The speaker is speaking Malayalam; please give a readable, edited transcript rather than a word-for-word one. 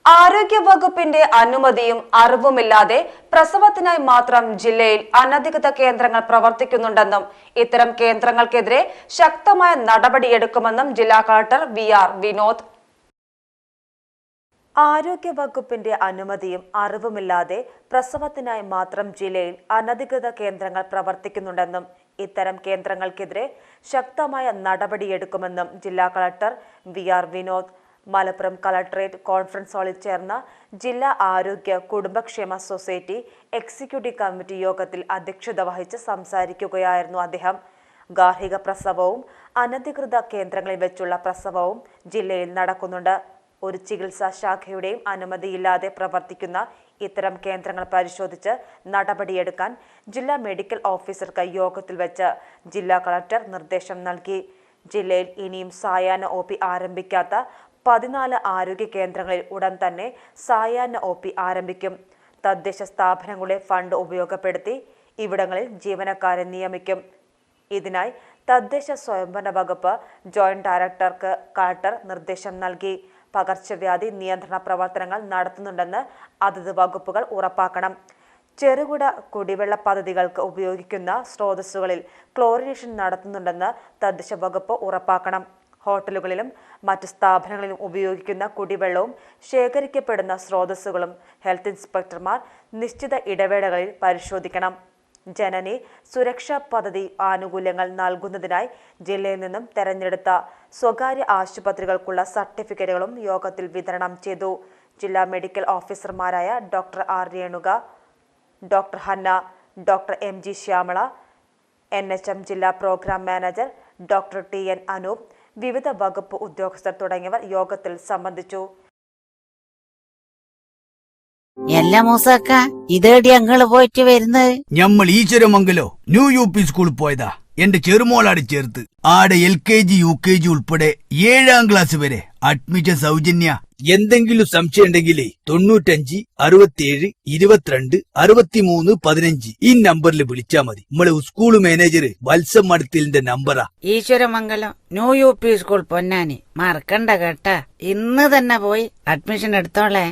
ആരോഗ്യവകുപ്പിന്റെ അനുമതിയും അറിവുമില്ലാതെ പ്രസവത്തിനായി മാത്രം ജില്ലയിൽ അനധികൃത കേന്ദ്രങ്ങൾ പ്രവർത്തിക്കുന്നുണ്ടെന്നും ഇത്തരം കേന്ദ്രങ്ങൾക്കെതിരെ ശക്തമായ നടപടിയെടുക്കുമെന്നും ജില്ലാ കളക്ടർ വി.ആർ. വിനോദ്. ആരോഗ്യവകുപ്പിന്റെ അനുമതിയും അറിവുമില്ലാതെ പ്രസവത്തിനായി മാത്രം ജില്ലയിൽ അനധികൃത കേന്ദ്രങ്ങൾ പ്രവർത്തിക്കുന്നുണ്ടെന്നും ഇത്തരം കേന്ദ്രങ്ങൾക്കെതിരെ ശക്തമായ നടപടിയെടുക്കുമെന്നും ജില്ലാ collector V R. Vinod Malappuram collectorate conference ഹാളിൽ ചേർന്ന ജില്ലാ ആരോഗ്യ കുടുംബക്ഷേമ സൊസൈറ്റി എക്സിക്യൂട്ടീവ് കമ്മിറ്റി യോഗത്തിൽ അധ്യക്ഷത വഹിച്ച് സംസാരിക്കുകയായിരുന്നു അദ്ദേഹം. ഗാർഹിക പ്രസവവും അനധികൃത കേന്ദ്രങ്ങളിൽ വെച്ചുള്ള പ്രസവവും ജില്ലയിൽ നടക്കുന്നുണ്ട്. ഒരു ചികിത്സാ ശാഖയുടെയും അനുമതിയില്ലാതെ പ്രവർത്തിക്കുന്ന ഇത്തരം കേന്ദ്രങ്ങൾ പരിശോധിച്ച് നടപടിയെടുക്കാൻ ജില്ലാ മെഡിക്കൽ ഓഫീസർക്ക് യോഗത്തിൽ വെച്ച് ജില്ലാ കളക്ടർ നിർദ്ദേശം നൽകി. ജില്ലയിൽ ഇനിയും സായാഹ്ന OP ആരംഭിക്കാത്ത 14 ആരോഗ്യ കേന്ദ്രങ്ങളിൽ ഉടൻ തന്നെ സായാഹ്ന OP ആരംഭിക്കും. തദ്ദേശ സ്ഥാപനങ്ങളുടെ ഫണ്ട് ഉപയോഗപ്പെടുത്തി ഇവിടങ്ങളിൽ ജീവനക്കാരെ നിയമിക്കും. ഇതിനായി തദ്ദേശ സ്വയംഭരണ വകുപ്പ് ജോയിന്റ് ഡയറക്ടർക്ക് കളക്ടർ നിർദ്ദേശം നൽകി. പകർച്ചവ്യാധി നിയന്ത്രണ പ്രവർത്തനങ്ങൾ നടത്തുന്നുണ്ടെന്ന് അതത് വകുപ്പുകൾ ഉറപ്പാക്കണം. ചെറുകിട കുടിവെള്ള പദ്ധതികൾക്ക് ഉപയോഗിക്കുന്ന സ്രോതസ്സുകളിൽ ക്ലോറിനേഷൻ നടത്തുന്നുണ്ടെന്ന് തദ്ദേശ വകുപ്പ് ഉറപ്പാക്കണം. ഹോട്ടലുകളിലും മറ്റു സ്ഥാപനങ്ങളിലും ഉപയോഗിക്കുന്ന കുടിവെള്ളവും ശേഖരിക്കപ്പെടുന്ന സ്രോതസ്സുകളും ഹെൽത്ത് ഇൻസ്പെക്ടർമാർ നിശ്ചിത ഇടവേളകളിൽ പരിശോധിക്കണം. ജനനി സുരക്ഷാ പദ്ധതി ആനുകൂല്യങ്ങൾ നൽകുന്നതിനായി ജില്ലയിൽ നിന്നും തെരഞ്ഞെടുത്ത സ്വകാര്യ ആശുപത്രികൾക്കുള്ള സർട്ടിഫിക്കറ്റുകളും യോഗത്തിൽ വിതരണം ചെയ്തു. ജില്ലാ മെഡിക്കൽ ഓഫീസർമാരായ doctor R. Renuka, doctor Hanna, doctor MG Shyamala, NHM ജില്ലാ programme manager doctor TN Anoop, വിവിധ വകുപ്പ് ഉദ്യോഗസ്ഥർ തുടങ്ങിയവർ യോഗത്തിൽ സംബന്ധിച്ചു. എല്ലാ മൂസക്ക ഇതേടി ഞങ്ങള് പോയിട്ട് വരുന്നത് ഞമ്മൾ ഈശ്വരമംഗലോ ന്യൂ UP സ്കൂളിൽ പോയതാ. എന്റെ ചെറുമോളാട് ചേർത്ത് ആടെ LKG UKG ഉൾപ്പെടെ 7ാം ക്ലാസ് വരെ അഡ്മിഷൻ സൗജന്യ. എന്തെങ്കിലും സംശയം ഉണ്ടെങ്കിലേ 95 67 22 63 15 ഈ നമ്പറിൽ വിളിച്ചാ മതി. നമ്മളെ സ്കൂൾ മാനേജർ വത്സം മടത്തിലിന്റെ നമ്പറാ. Eswaramangalam new UP school Ponnani മറക്കണ്ട കേട്ടാ. ഇന്ന് തന്നെ പോയി അഡ്മിഷൻ എടുത്തോളേ.